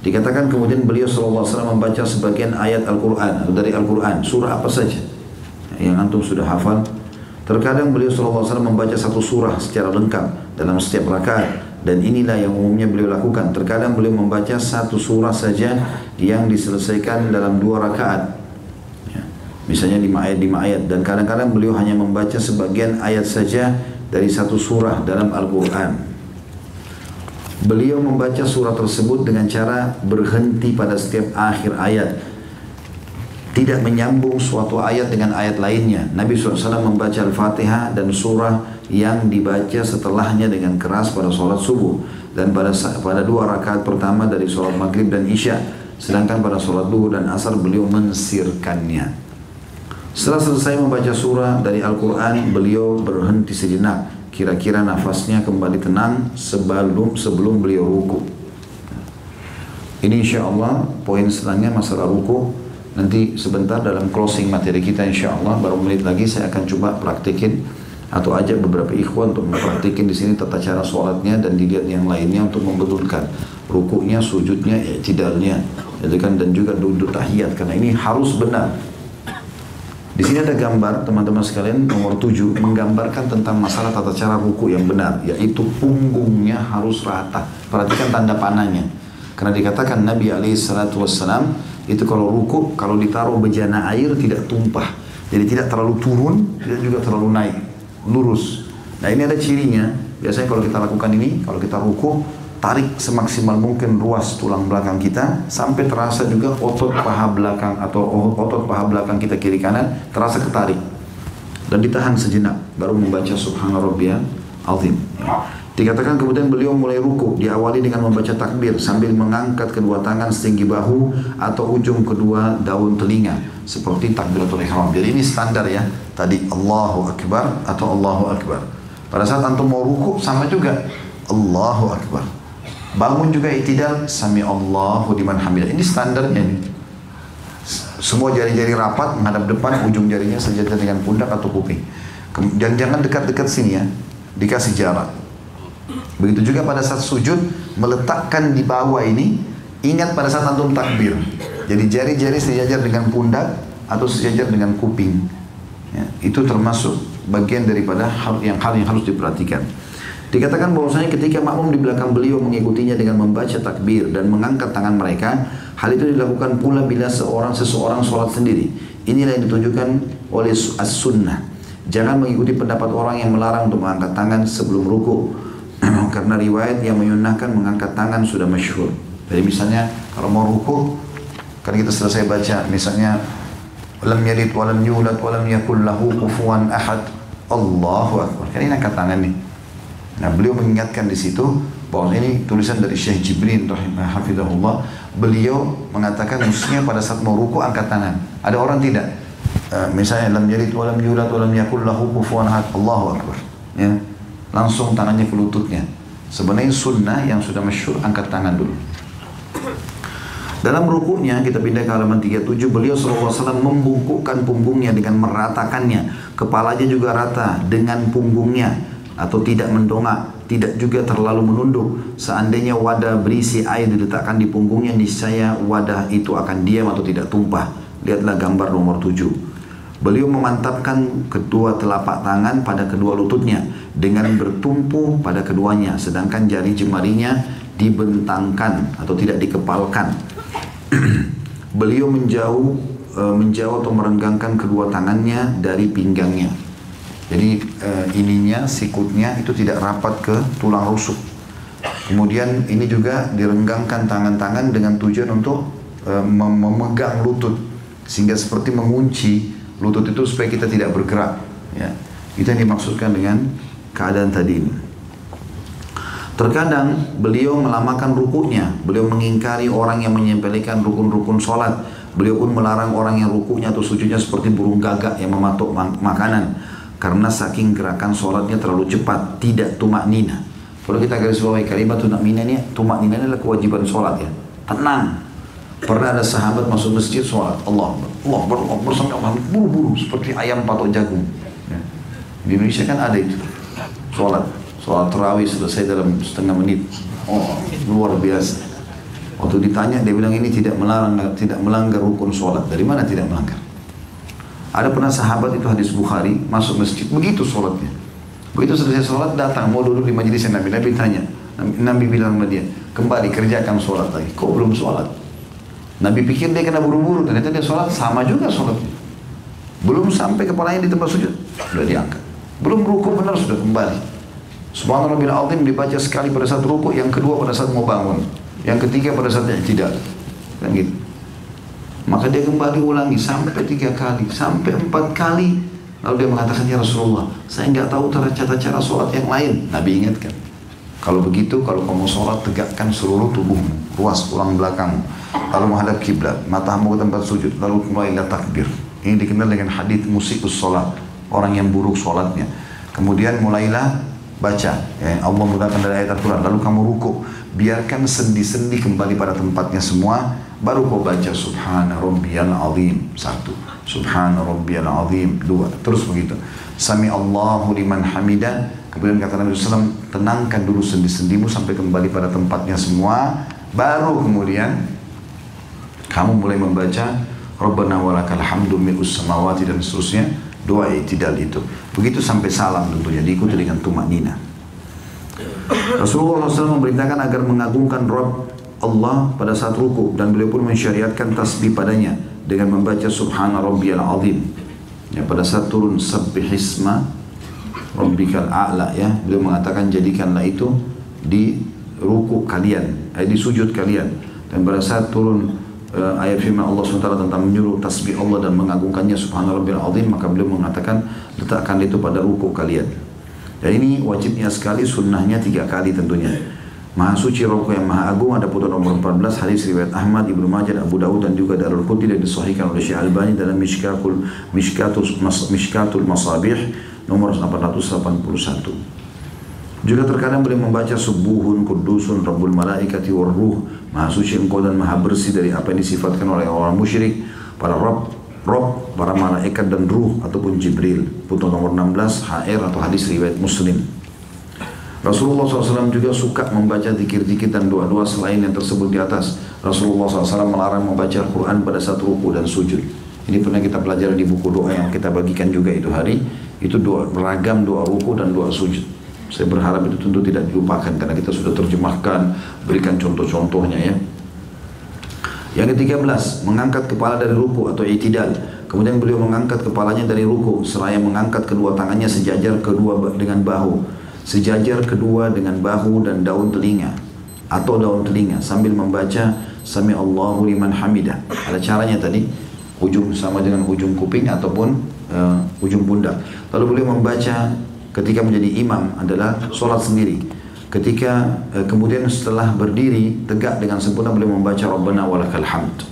Speaker 1: Dikatakan kemudian beliau SAW membaca sebagian ayat Al-Quran atau dari Al-Quran, surah apa saja yang antum sudah hafal. Terkadang beliau SAW membaca satu surah secara lengkap dalam setiap rakaat, dan inilah yang umumnya beliau lakukan. Terkadang beliau membaca satu surah saja yang diselesaikan dalam 2 rakaat. Ya. Misalnya 5 ayat, dan kadang-kadang beliau hanya membaca sebagian ayat saja dari satu surah dalam Al-Quran. Beliau membaca surah tersebut dengan cara berhenti pada setiap akhir ayat, tidak menyambung suatu ayat dengan ayat lainnya. Nabi SAW membaca Al-Fatihah dan surah yang dibaca setelahnya dengan keras pada sholat subuh dan pada 2 rakaat pertama dari sholat maghrib dan isya. Sedangkan pada sholat duhur dan asar beliau mensirkannya. Setelah selesai membaca surah dari Al-Quran, beliau berhenti sejenak. Kira-kira nafasnya kembali tenang sebelum beliau ruku. Ini insya Allah poin setelahnya masalah ruku. Nanti sebentar dalam closing materi kita insya Allah, baru menit lagi saya akan coba praktikin atau ajak beberapa ikhwan untuk mempraktikin di sini tata cara sholatnya dan dilihat yang lainnya untuk membetulkan rukunya, sujudnya, i'tidalnya, dan juga duduk tahiyat, karena ini harus benar. Di sini ada gambar teman-teman sekalian nomor 7 menggambarkan tentang masalah tata cara ruku yang benar, yaitu punggungnya harus rata. Perhatikan tanda panahnya. Karena dikatakan Nabi SAW itu kalau ruku, kalau ditaruh bejana air tidak tumpah. Jadi tidak terlalu turun, tidak juga terlalu naik, lurus. Nah ini ada cirinya. Biasanya kalau kita lakukan ini, kalau kita ruku, tarik semaksimal mungkin ruas tulang belakang kita sampai terasa juga otot paha belakang atau otot paha belakang kita kiri kanan terasa ketarik, dan ditahan sejenak baru membaca Subhana Rabbiyal Azim. Dikatakan kemudian beliau mulai ruku, diawali dengan membaca takbir sambil mengangkat kedua tangan setinggi bahu atau ujung kedua daun telinga seperti takbiratul ihram. Jadi ini standar ya, tadi Allahu Akbar atau Allahu Akbar. Pada saat antum mau ruku sama juga Allahu Akbar. Bangun juga i'tidal, sami Allahu liman hamidah. Ini standarnya nih. Semua jari-jari rapat menghadap depan, ujung jarinya sejajar dengan pundak atau kuping. Dan jangan dekat-dekat sini ya, dikasih jarak. Begitu juga pada saat sujud, meletakkan di bawah ini, ingat pada saat antum takbir. Jadi jari-jari sejajar dengan pundak atau sejajar dengan kuping. Ya, itu termasuk bagian daripada hal yang harus diperhatikan. Dikatakan bahwasanya ketika makmum di belakang beliau mengikutinya dengan membaca takbir dan mengangkat tangan mereka, hal itu dilakukan pula bila seseorang sholat sendiri. Inilah yang ditunjukkan oleh as-sunnah. Jangan mengikuti pendapat orang yang melarang untuk mengangkat tangan sebelum ruku. Karena riwayat yang menyunnahkan mengangkat tangan sudah masyhur. Jadi misalnya kalau mau ruku, kan kita selesai baca misalnya lam yalid wa lam yulad wa lam yakul lahu kufuwan ahad. Allahu Akbar. Kan ini angkat tangan nih. Nah beliau mengingatkan di situ bahwa ini tulisan dari Syekh Jibrin hafizahullah. Beliau mengatakan mestinya pada saat mau ruku angkat tangan. Ada orang tidak, misalnya lam yalid wa lam yulad wa lam yakul lahu kufuwan ahad, Allahu Akbar, ya, langsung tangannya ke lututnya. Sebenarnya sunnah yang sudah masyhur angkat tangan dulu. Dalam rukunya kita pindah ke halaman 37, beliau SAW membungkukkan punggungnya dengan meratakannya. Kepalanya juga rata dengan punggungnya atau tidak mendongak, tidak juga terlalu menunduk. Seandainya wadah berisi air diletakkan di punggungnya, niscaya wadah itu akan diam atau tidak tumpah. Lihatlah gambar nomor 7. Beliau memantapkan kedua telapak tangan pada kedua lututnya dengan bertumpu pada keduanya, sedangkan jari jemarinya dibentangkan atau tidak dikepalkan. Beliau menjauh atau merenggangkan kedua tangannya dari pinggangnya. Jadi ininya, sikutnya itu tidak rapat ke tulang rusuk. Kemudian ini juga direnggangkan tangan-tangan dengan tujuan untuk memegang lutut, sehingga seperti mengunci lutut itu supaya kita tidak bergerak. Ya, itu yang dimaksudkan dengan keadaan tadi ini. Terkadang beliau melamakan rukunya, beliau mengingkari orang yang menyempelekan rukun-rukun sholat. Beliau pun melarang orang yang rukunya atau sujudnya seperti burung gagak yang mematuk makanan. Karena saking gerakan sholatnya terlalu cepat, tidak tumak nina. Kalau kita garis bawahi kalimat tumak nina ini, tumak nina adalah kewajiban sholat ya. Tenang. Pernah ada sahabat masuk masjid sholat, Allah bersama Allah, buru-buru seperti ayam patok jagung. Ya. Di Indonesia kan ada itu, sholat tarawih selesai dalam setengah menit. Oh, luar biasa. Waktu ditanya dia bilang ini tidak melanggar rukun sholat. Dari mana tidak melanggar? Ada pernah sahabat itu hadis Bukhari masuk masjid begitu sholatnya. Begitu selesai sholat datang mau duduk di majelis Nabi. Nabi tanya, Nabi bilang sama dia, kembali kerjakan sholat lagi. Kok belum sholat? Nabi pikir dia kena buru-buru, ternyata dia sholat sama juga sholatnya. Belum sampai kepalanya di tempat sujud, sudah diangkat. Belum ruku benar sudah kembali. Subhana rabbil azim dibaca sekali pada saat ruku, yang kedua pada saat mau bangun, yang ketiga pada saat i'tidal. Kan gitu. Maka dia kembali ulangi sampai 3 kali, sampai 4 kali. Lalu dia mengatakan, ya Rasulullah, saya nggak tahu cara sholat yang lain. Nabi ingatkan, kalau begitu, kalau kamu sholat, tegakkan seluruh tubuhmu, ruas tulang belakangmu, lalu menghadap kiblat, matamu ke tempat sujud, lalu mulailah takbir. Ini dikenal dengan hadits musikus sholat, orang yang buruk sholatnya. Kemudian mulailah baca, ya, Allah mudahkan dari ayat Al-Quran, lalu kamu ruku, biarkan sendi-sendi kembali pada tempatnya semua, baru kau baca Subhana Rabbiyal Azim 1, Subhana Rabbiyal Azim 2, terus begitu. Sami Allahu liman hamidah. Kemudian kata Nabi SAW, tenangkan dulu sendi-sendimu sampai kembali pada tempatnya semua, baru kemudian kamu mulai membaca Rabbana walakal hamdu mil'us samawati dan seterusnya, doa i'tidal itu. Begitu sampai salam tentunya, diikuti dengan tumanina. Rasulullah SAW memerintahkan agar mengagungkan Rabb Allah pada saat ruku, dan beliau pun mensyariatkan tasbih padanya dengan membaca Subhana Rabbiyal Azim. Ya, pada saat turun Sabbihisma Rabbikal A'la, ya, beliau mengatakan jadikanlah itu di ruku kalian, di sujud kalian. Dan pada saat turun ayat firman Allah SWT tentang menyuruh tasbih Allah dan mengagungkannya Subhana Rabbiyal Azim, maka beliau mengatakan letakkan itu pada ruku kalian. Dan ini wajibnya sekali, sunnahnya 3 kali tentunya. Maha suci Rabb yang maha agung, ada putun nomor 14 hadis riwayat Ahmad, Ibnu Majah, Abu Dawud dan juga Darul Qutni, dan disahihkan oleh Syekh Albani dalam Mishkatul Masabih nomor 881. Juga terkadang beliau membaca Subuhun Kudusun Rabbul Malaikati Warruh, maha suci engkau dan maha bersih dari apa yang disifatkan oleh orang musyrik, para Rabb, para malaikat dan ruh ataupun Jibril. Putun nomor 16 HR atau hadis riwayat Muslim. Rasulullah SAW juga suka membaca zikir-zikir dan doa-doa selain yang tersebut di atas. Rasulullah SAW melarang membaca Al-Quran pada saat ruku dan sujud. Ini pernah kita pelajari di buku doa yang kita bagikan juga itu hari. Itu doa, beragam doa ruku dan doa sujud. Saya berharap itu tentu tidak dilupakan karena kita sudah terjemahkan, berikan contoh-contohnya ya. Yang ke-13, mengangkat kepala dari ruku atau i'tidal. Kemudian beliau mengangkat kepalanya dari ruku seraya mengangkat kedua tangannya sejajar kedua dengan bahu. Sejajar kedua dengan bahu dan daun telinga atau daun telinga sambil membaca Sami Allahu liman hamidah. Ada caranya tadi, ujung sama dengan ujung kuping ataupun ujung pundak. Lalu beliau membaca ketika menjadi imam adalah sholat sendiri. Ketika kemudian setelah berdiri tegak dengan sempurna beliau membaca Rabbana walakal hamd.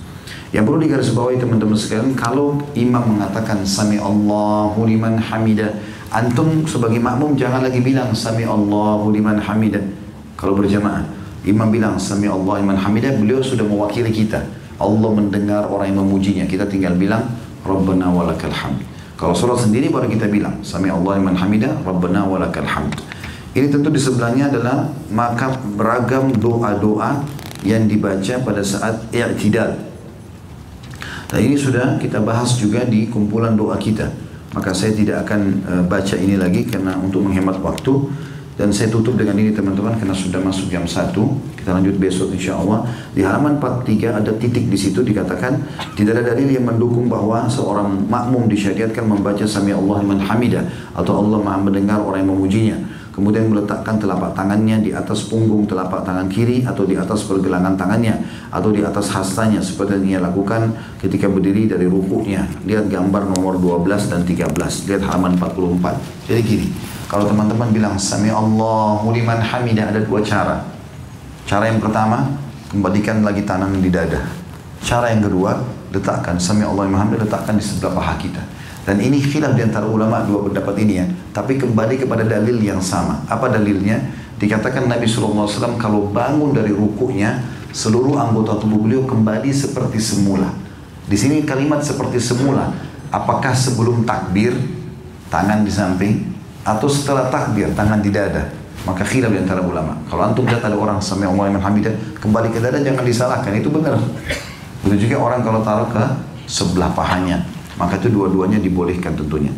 Speaker 1: Yang perlu digarisbawahi teman-teman sekalian, kalau imam mengatakan Sami Allahu liman hamidah, antum sebagai makmum jangan lagi bilang Sami Allahu liman hamidah. Kalau berjamaah, imam bilang Sami Allahu liman hamidah, beliau sudah mewakili kita. Allah mendengar orang yang memujinya, kita tinggal bilang Rabbana walakal hamd. Kalau sholat sendiri baru kita bilang Sami Allahu liman hamidah, Rabbana walakal hamd. Ini tentu di sebelahnya adalah maka beragam doa-doa yang dibaca pada saat i'tidal. Nah ini sudah kita bahas juga di kumpulan doa kita. Maka saya tidak akan baca ini lagi karena untuk menghemat waktu. Dan saya tutup dengan ini teman-teman karena sudah masuk jam 1. Kita lanjut besok insya Allah. Di halaman 43 ada titik di situ dikatakan tidak ada dalil yang mendukung bahwa seorang makmum disyariatkan membaca Sami Allah liman hamidah atau Allah maha mendengar orang yang memujinya. Kemudian meletakkan telapak tangannya di atas punggung telapak tangan kiri atau di atas pergelangan tangannya atau di atas hastanya seperti yang ia lakukan ketika berdiri dari rukuknya. Lihat gambar nomor 12 dan 13. Lihat halaman 44. Jadi gini, kalau teman-teman bilang Sami Allahu liman hamidah ada 2 cara. Cara yang pertama, kembalikan lagi tangan di dada. Cara yang kedua, letakkan Sami Allahu liman hamidah, letakkan di sebelah paha kita. Dan ini khilaf di antara ulama 2 pendapat ini ya. Tapi kembali kepada dalil yang sama. Apa dalilnya? Dikatakan Nabi SAW kalau bangun dari rukuknya, seluruh anggota tubuh beliau kembali seperti semula. Di sini kalimat seperti semula. Apakah sebelum takbir, tangan di samping, atau setelah takbir, tangan di dada? Maka khilaf di antara ulama. Kalau antum lihat ada orang Sami Allahu liman hamidah, kembali ke dada jangan disalahkan. Itu benar. Begitu juga orang kalau taruh ke sebelah pahanya. Maka itu dua-duanya dibolehkan tentunya.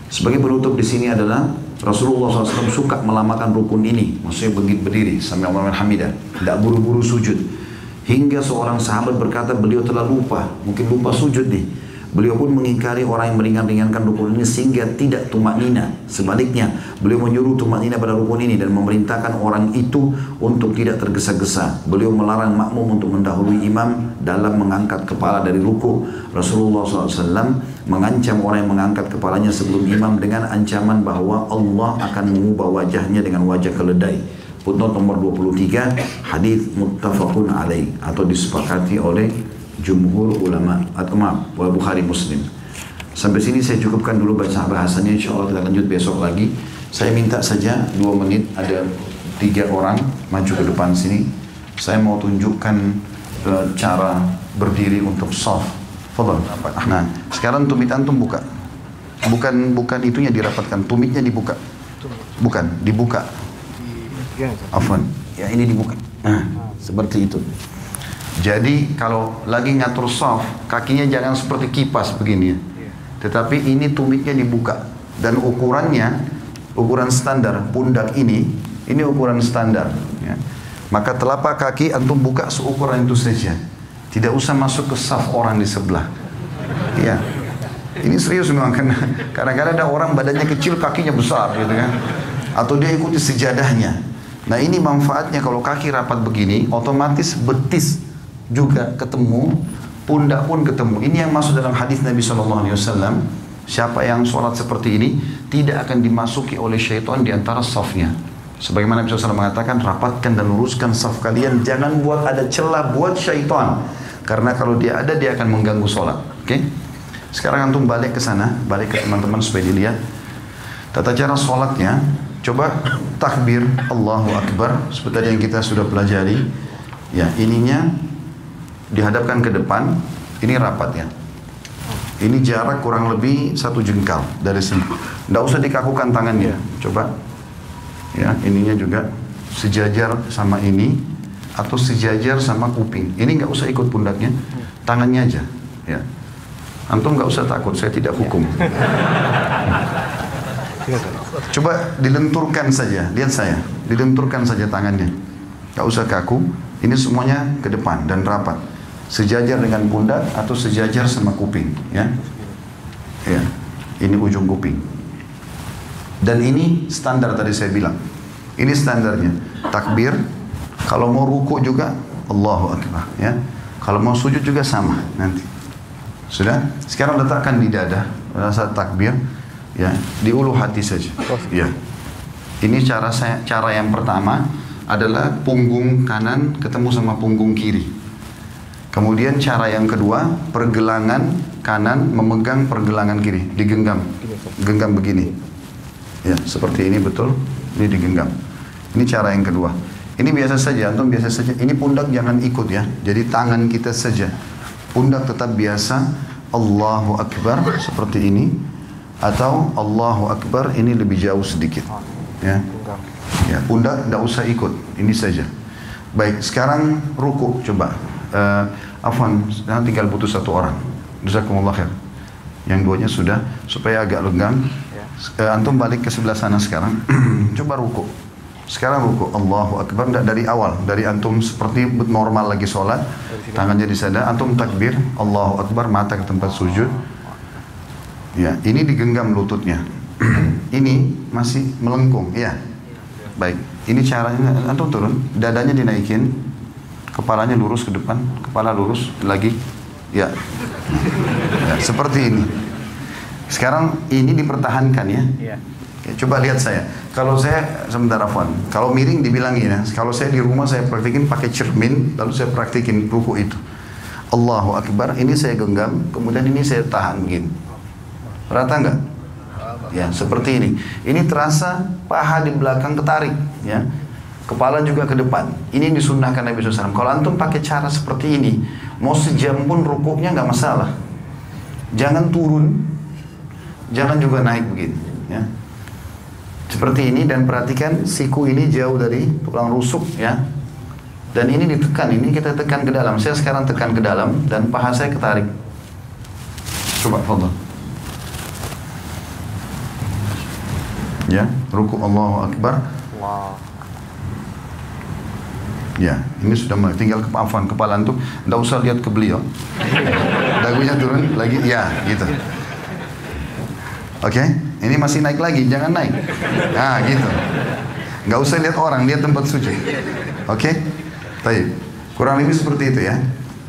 Speaker 1: Sebagai penutup di sini adalah Rasulullah SAW suka melamakan rukun ini, maksudnya berdiri Sami Allahu liman hamidah, tidak buru-buru sujud. Hingga seorang sahabat berkata beliau telah lupa, mungkin lupa sujud nih. Beliau pun mengingkari orang yang meringan-ringankan rukun ini sehingga tidak tumaknina. Sebaliknya, beliau menyuruh tumaknina pada rukun ini dan memerintahkan orang itu untuk tidak tergesa-gesa. Beliau melarang makmum untuk mendahului imam dalam mengangkat kepala dari ruku. Rasulullah SAW mengancam orang yang mengangkat kepalanya sebelum imam dengan ancaman bahwa Allah akan mengubah wajahnya dengan wajah keledai. Footnote nomor 23, hadis muttafaqun alaih atau disepakati oleh jumhur ulama atau maaf, Bukhari Muslim. Sampai sini saya cukupkan dulu baca bahasanya, insya Allah kita lanjut besok lagi. Saya minta saja 2 menit, ada 3 orang maju ke depan sini. Saya mau tunjukkan cara berdiri untuk shaf. Fadhal. Nah, sekarang tumit antum buka. Bukan itunya dirapatkan, tumitnya dibuka. Bukan, dibuka. Afwan. Ya, ini dibuka. Nah, seperti itu. Jadi kalau lagi ngatur shaf, kakinya jangan seperti kipas begini ya. Tetapi ini tumitnya dibuka dan ukurannya ukuran standar pundak ini ukuran standar ya. Maka telapak kaki antum buka seukuran itu saja. Tidak usah masuk ke shaf orang di sebelah. Ya. Ini serius memang, karena kadang-kadang ada orang badannya kecil kakinya besar gitu kan. Atau dia ikuti sejadahnya. Nah, ini manfaatnya kalau kaki rapat begini, otomatis betis juga ketemu, pundak pun ketemu. Ini yang masuk dalam hadis Nabi SAW. Siapa yang sholat seperti ini tidak akan dimasuki oleh syaitan di antara safnya. Sebagaimana Nabi SAW mengatakan, rapatkan dan luruskan saf kalian, jangan buat ada celah buat syaitan. Karena kalau dia ada, dia akan mengganggu sholat. Oke? Sekarang antum balik ke sana, balik ke teman-teman supaya dilihat tata cara sholatnya. Coba takbir Allahu Akbar seperti yang kita sudah pelajari. Ya, ininya dihadapkan ke depan, ini rapat ya. Ini jarak kurang lebih 1 jengkal dari sini. Tidak usah dikakukan tangannya. Coba, ya ininya juga sejajar sama ini atau sejajar sama kuping. Ini nggak usah ikut pundaknya, tangannya aja. Ya, antum nggak usah takut, saya tidak hukum. Coba dilenturkan saja, lihat saya, dilenturkan saja tangannya. Nggak usah kaku. Ini semuanya ke depan dan rapat. Sejajar dengan pundak atau sejajar sama kuping, ya. Ya, ini ujung kuping. Dan ini standar tadi saya bilang. Ini standarnya. Takbir. Kalau mau ruku juga Allahu Akbar, ya. Kalau mau sujud juga sama nanti. Sudah? Sekarang letakkan di dada saat takbir, ya, di ulu hati saja. Ya. Ini cara yang pertama adalah punggung kanan ketemu sama punggung kiri. Kemudian cara yang kedua, pergelangan kanan memegang pergelangan kiri, digenggam. Genggam begini. Ya, seperti ini betul. Ini digenggam. Ini cara yang kedua. Ini biasa saja, antum biasa saja. Ini pundak jangan ikut ya. Jadi tangan kita saja. Pundak tetap biasa. Allahu Akbar seperti ini. Atau Allahu Akbar ini lebih jauh sedikit. Ya. Ya, pundak tidak usah ikut. Ini saja. Baik, sekarang ruku coba. Afwan, tinggal butuh 1 orang. Jazakumullah khair. Yang duanya sudah, supaya agak lenggang. Antum balik ke sebelah sana sekarang. Coba ruku. Sekarang ruku. Allahu Akbar. Dari awal, dari antum seperti normal lagi sholat, tangannya di sana. Antum takbir. Allahu Akbar, mata ke tempat sujud. Ya, ini digenggam lututnya. Ini masih melengkung. Ya. Baik. Ini caranya. Antum turun, dadanya dinaikin. Kepalanya lurus ke depan, kepala lurus lagi, ya, ya seperti ini. Sekarang ini dipertahankan ya. Ya, coba lihat saya. Kalau saya sebentar Afwan, kalau miring dibilang ini. Kalau saya di rumah saya praktikin pakai cermin, lalu saya praktikin ruku itu. Allahu Akbar, ini saya genggam, kemudian ini saya tahan begini. Rata nggak? Ya, seperti ini. Ini terasa paha di belakang ketarik, ya. Kepala juga ke depan. Ini disunnahkan Nabi SAW. Kalau antum pakai cara seperti ini, mau sejam pun rukuknya nggak masalah. Jangan turun, jangan juga naik begini. Ya. Seperti ini, dan perhatikan siku ini jauh dari tulang rusuk, ya. Dan ini ditekan, ini kita tekan ke dalam. Saya sekarang tekan ke dalam dan paha saya ketarik. Coba, fadhal. Ya, rukuk Allahu Akbar. Ya, ini sudah mulai. Tinggal kepala antum, tidak usah lihat ke beliau. Tidak Dagunya turun lagi, ya gitu. Oke, ini masih naik lagi, jangan naik. Nah gitu. Nggak usah lihat orang, lihat tempat sujud. Oke, baik. Kurang lebih seperti itu ya.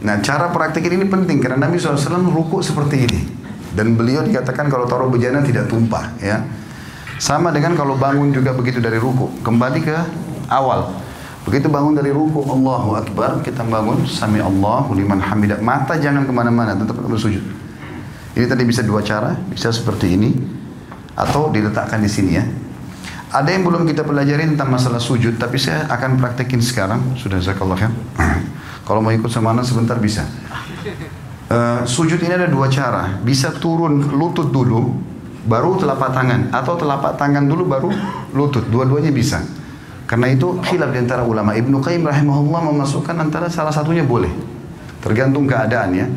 Speaker 1: Nah, cara praktik ini penting karena Nabi SAW rukuk seperti ini. Dan beliau dikatakan kalau taruh bejana tidak tumpah ya. Sama dengan kalau bangun juga begitu dari rukuk. Kembali ke awal. Begitu bangun dari rukuk, Allahu Akbar, kita bangun, Sami Allahu liman hamidah. Mata jangan kemana-mana, tetap bersujud. Ini tadi bisa dua cara, bisa seperti ini, atau diletakkan di sini ya. Ada yang belum kita pelajari tentang masalah sujud, tapi saya akan praktekin sekarang. Sudah, jazakallah kan? Kalau mau ikut sama anak sebentar bisa. Sujud ini ada dua cara. Bisa turun lutut dulu, baru telapak tangan. Atau telapak tangan dulu, baru lutut. Dua-duanya bisa. Karena itu khilaf di antara ulama. Ibnu Qayyim rahimahullah memasukkan antara salah satunya boleh. Tergantung keadaan ya.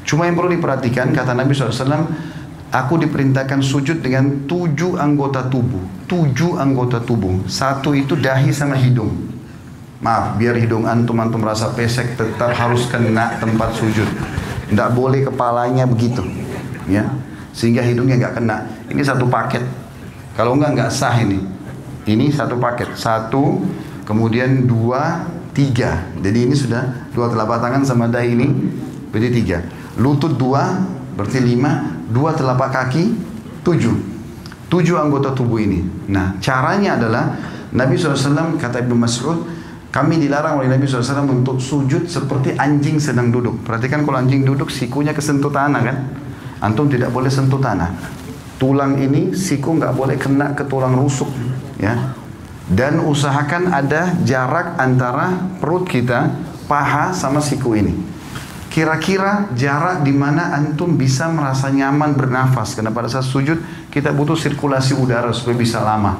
Speaker 1: Cuma yang perlu diperhatikan, kata Nabi SAW, aku diperintahkan sujud dengan 7 anggota tubuh. 7 anggota tubuh. Satu itu dahi sama hidung. Maaf, biar hidung antum merasa pesek, tetap harus kena tempat sujud. Tidak boleh kepalanya begitu, ya, sehingga hidungnya nggak kena. Ini satu paket. Kalau nggak sah ini. Ini satu paket. 1, kemudian 2, 3. Jadi ini sudah 2 telapak tangan sama dahi ini, berarti 3. Lutut 2, berarti 5. 2 telapak kaki, 7. 7 anggota tubuh ini. Nah, caranya adalah Nabi SAW, kata Ibnu Mas'ud, kami dilarang oleh Nabi SAW untuk sujud seperti anjing sedang duduk. Perhatikan kalau anjing duduk, sikunya kesentuh tanah kan? Antum tidak boleh sentuh tanah. Tulang ini, siku nggak boleh kena ke tulang rusuk. Ya. Dan usahakan ada jarak antara perut kita, paha sama siku ini. Kira-kira jarak di mana antum bisa merasa nyaman bernafas. Karena pada saat sujud, kita butuh sirkulasi udara supaya bisa lama.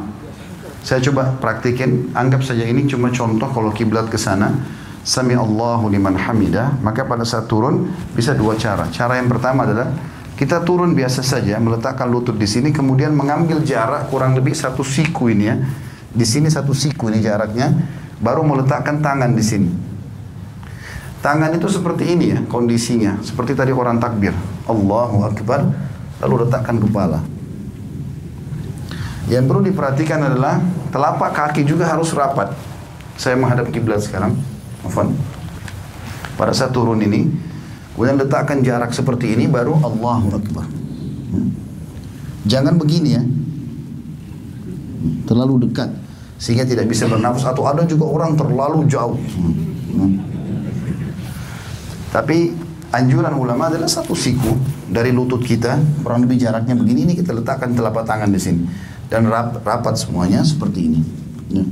Speaker 1: Saya coba praktikin, anggap saja ini cuma contoh kalau kiblat ke sana. Sami Allahu liman hamidah, maka pada saat turun bisa 2 cara. Cara yang pertama adalah kita turun biasa saja, meletakkan lutut di sini, kemudian mengambil jarak kurang lebih 1 siku ini ya. Di sini 1 siku ini jaraknya, baru meletakkan tangan di sini. Tangan itu seperti ini ya kondisinya, seperti tadi orang takbir. Allahu Akbar, lalu letakkan kepala. Yang perlu diperhatikan adalah telapak kaki juga harus rapat. Saya menghadap kiblat sekarang. Afwan. Pada saat turun ini, kemudian letakkan jarak seperti ini, baru Allahu Akbar. Jangan begini ya, terlalu dekat sehingga tidak bisa bernafas. Atau ada juga orang terlalu jauh. Tapi anjuran ulama adalah 1 siku dari lutut kita, kurang lebih jaraknya begini. Ini kita letakkan telapak tangan di sini. Dan rapat semuanya seperti ini ya.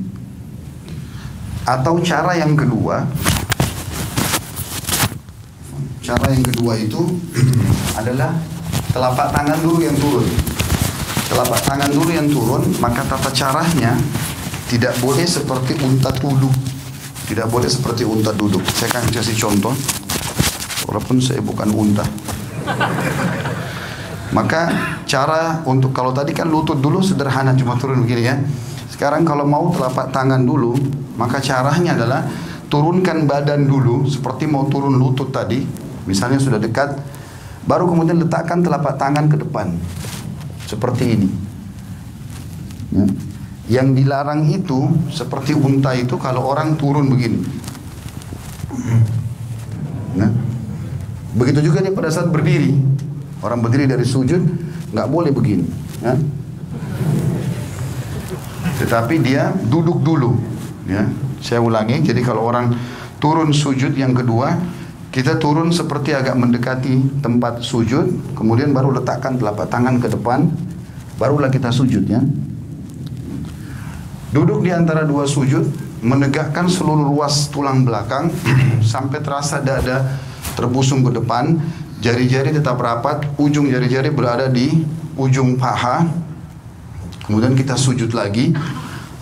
Speaker 1: Atau cara yang kedua itu adalah telapak tangan dulu yang turun. Telapak tangan dulu yang turun, maka tata caranya tidak boleh seperti unta duduk. Tidak boleh seperti unta duduk. Saya akan kasih contoh, walaupun saya bukan unta. Maka cara untuk, kalau tadi kan lutut dulu sederhana cuma turun begini ya. Sekarang kalau mau telapak tangan dulu, maka caranya adalah turunkan badan dulu seperti mau turun lutut tadi. Misalnya sudah dekat, baru kemudian letakkan telapak tangan ke depan. Seperti ini. Ya. Yang dilarang itu seperti unta itu kalau orang turun begini. Nah, begitu juga dia pada saat berdiri. Orang berdiri dari sujud nggak boleh begini, ya. Tetapi dia duduk dulu, ya. Saya ulangi. Jadi kalau orang turun sujud yang kedua, kita turun seperti agak mendekati tempat sujud, kemudian baru letakkan telapak tangan ke depan, barulah kita sujud, ya. Duduk di antara 2 sujud, menegakkan seluruh ruas tulang belakang sampai terasa dada terbusung ke depan. Jari-jari tetap rapat, ujung jari-jari berada di ujung paha. Kemudian kita sujud lagi.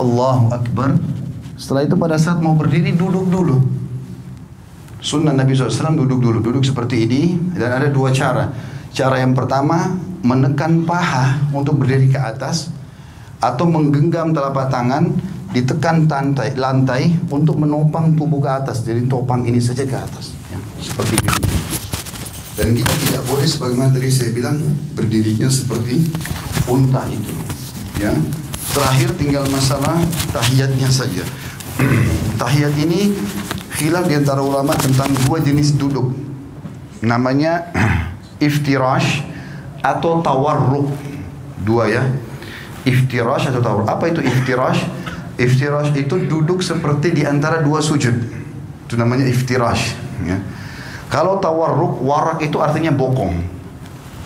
Speaker 1: Allahu Akbar. Setelah itu pada saat mau berdiri, duduk dulu. Sunnah Nabi SAW duduk dulu. Duduk seperti ini. Dan ada 2 cara. Cara yang pertama, menekan paha untuk berdiri ke atas. Atau menggenggam telapak tangan, ditekan lantai untuk menopang tubuh ke atas. Jadi topang ini saja ke atas, ya. Seperti ini.
Speaker 2: Dan kita tidak boleh sebagaimana tadi saya bilang berdirinya seperti unta itu. Ya. Terakhir tinggal masalah tahiyatnya saja. Tahiyat ini khilaf di antara ulama tentang dua jenis duduk. Namanya iftirash atau tawarruk. Dua ya. Iftirash atau tawarruk. Apa itu iftirash? Iftirash itu duduk seperti di antara dua sujud. Itu namanya iftirash. Ya. Kalau tawarruk, warak itu artinya bokong.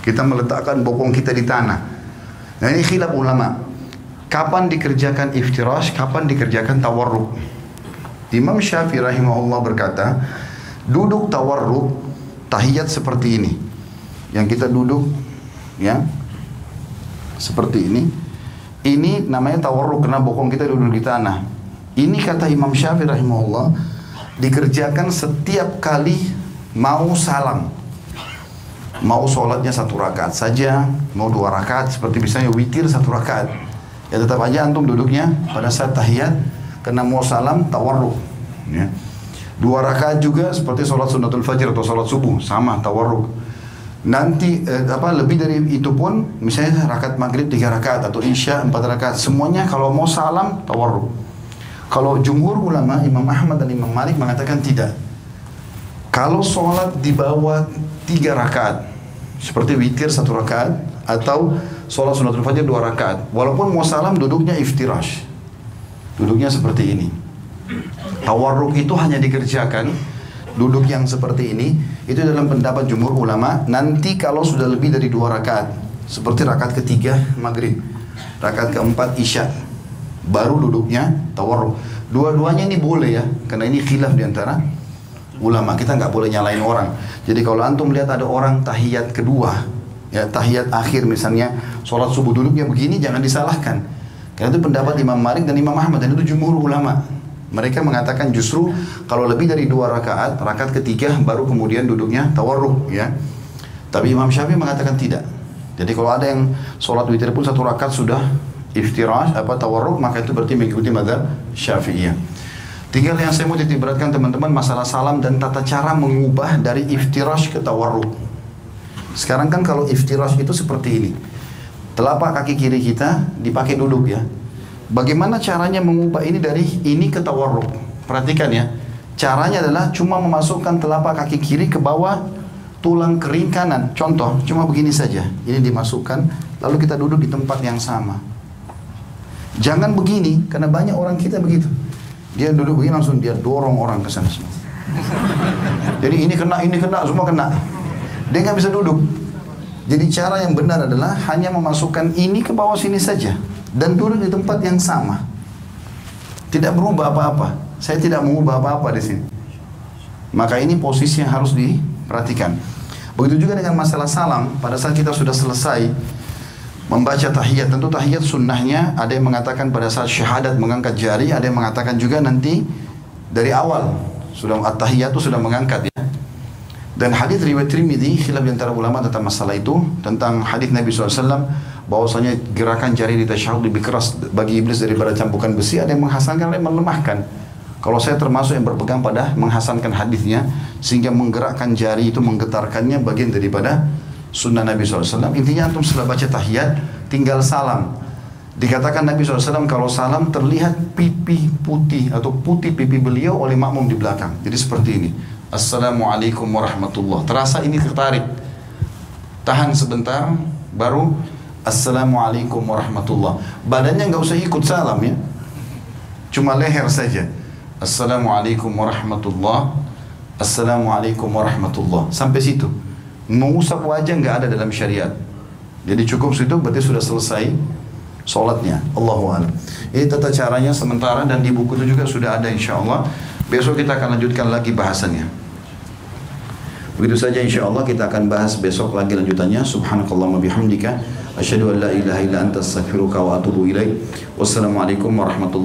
Speaker 2: Kita meletakkan bokong kita di tanah. Nah ini khilaf ulama. Kapan dikerjakan iftirash, kapan dikerjakan tawarruk? Imam Syafi'i rahimahullah berkata, duduk tawarruk, tahiyat seperti ini. Yang kita duduk, ya, seperti ini. Ini namanya tawarruk karena bokong kita duduk di tanah. Ini kata Imam Syafi'i rahimahullah, dikerjakan setiap kali mau salam. Mau sholatnya 1 rakaat saja, mau 2 rakaat, seperti misalnya witir 1 rakaat. Ya tetap aja antum duduknya pada saat tahiyat, karena mau salam tawarruk. Ya. 2 rakaat juga seperti sholat sunnatul fajr atau sholat subuh, sama tawarruk. Nanti lebih dari itu pun, misalnya rakaat maghrib 3 rakaat atau isya 4 rakaat, semuanya kalau mau salam tawarruk. Kalau jumhur ulama, Imam Ahmad dan Imam Malik mengatakan tidak. Kalau sholat di bawah 3 rakaat, seperti witir 1 rakaat, atau sholat sunnatul fajr 2 rakaat, walaupun mau salam duduknya iftirash, duduknya seperti ini. Tawarruk itu hanya dikerjakan duduk yang seperti ini. Itu dalam pendapat jumhur ulama. Nanti kalau sudah lebih dari 2 rakaat, seperti rakaat ketiga maghrib, rakaat keempat isya, baru duduknya tawarruk. Dua-duanya ini boleh ya, karena ini khilaf diantara ulama. Kita nggak boleh nyalain orang. Jadi kalau antum lihat ada orang tahiyat kedua, ya tahiyat akhir misalnya sholat subuh duduknya begini, jangan disalahkan. Karena itu pendapat Imam Malik dan Imam Ahmad, dan itu jumhur ulama. Mereka mengatakan justru kalau lebih dari 2 rakaat, rakaat ketiga baru kemudian duduknya tawarruk ya. Tapi Imam Syafi'i mengatakan tidak. Jadi kalau ada yang sholat witir pun 1 rakaat sudah iftirash tawarruk, maka itu berarti mengikuti mazhab Syafi'iyah. Tinggal yang saya mau titik beratkan teman-teman, masalah salam dan tata cara mengubah dari iftirash ke tawarruk. Sekarang kan kalau iftirash itu seperti ini. Telapak kaki kiri kita dipakai duduk ya. Bagaimana caranya mengubah ini dari ini ke tawarruk? Perhatikan ya. Caranya adalah cuma memasukkan telapak kaki kiri ke bawah tulang kering kanan. Contoh, cuma begini saja. Ini dimasukkan, lalu kita duduk di tempat yang sama. Jangan begini, karena banyak orang kita begitu. Dia duduk begini langsung dia dorong orang ke sana semua. Jadi ini kena, semua kena. Dia nggak bisa duduk. Jadi cara yang benar adalah hanya memasukkan ini ke bawah sini saja dan duduk di tempat yang sama. Tidak berubah apa-apa. Saya tidak mengubah apa-apa di sini. Maka ini posisi yang harus diperhatikan. Begitu juga dengan masalah salam. Pada saat kita sudah selesai membaca tahiyat, tentu tahiyat sunnahnya ada yang mengatakan pada saat syahadat mengangkat jari, ada yang mengatakan juga nanti dari awal sudah at-tahiyat itu sudah mengangkat ya. Dan hadis riwayat Tirmidzi khilaf antara ulama tentang masalah itu, tentang hadis Nabi SAW bahwasanya gerakan jari di tasyahud lebih keras bagi iblis daripada cambukan besi. Ada yang menghasankan, ada yang melemahkan. Kalau saya termasuk yang berpegang pada menghasankan hadisnya, sehingga menggerakkan jari itu, menggetarkannya bagian daripada sunnah Nabi SAW. Intinya antum setelah baca tahiyat tinggal salam. Dikatakan Nabi SAW kalau salam terlihat pipi putih atau putih pipi beliau oleh makmum di belakang. Jadi seperti ini. Assalamualaikum warahmatullah. Terasa ini tertarik. Tahan sebentar, baru Assalamualaikum warahmatullah. Badannya nggak usah ikut salam ya. Cuma leher saja. Assalamualaikum warahmatullah. Assalamualaikum warahmatullah. Sampai situ. Mengusap wajah nggak ada dalam syariat. Jadi cukup situ berarti sudah selesai sholatnya. Allahu a'lam. Ini tata caranya sementara dan di buku itu juga sudah ada insyaallah. Besok kita akan lanjutkan lagi bahasannya. Begitu saja insyaallah kita akan bahas besok lagi lanjutannya. Subhanakallahumma bihamdika asyhadu an la ilaha illa anta astaghfiruka wa atubu ilaik. Wassalamualaikum warahmatullahi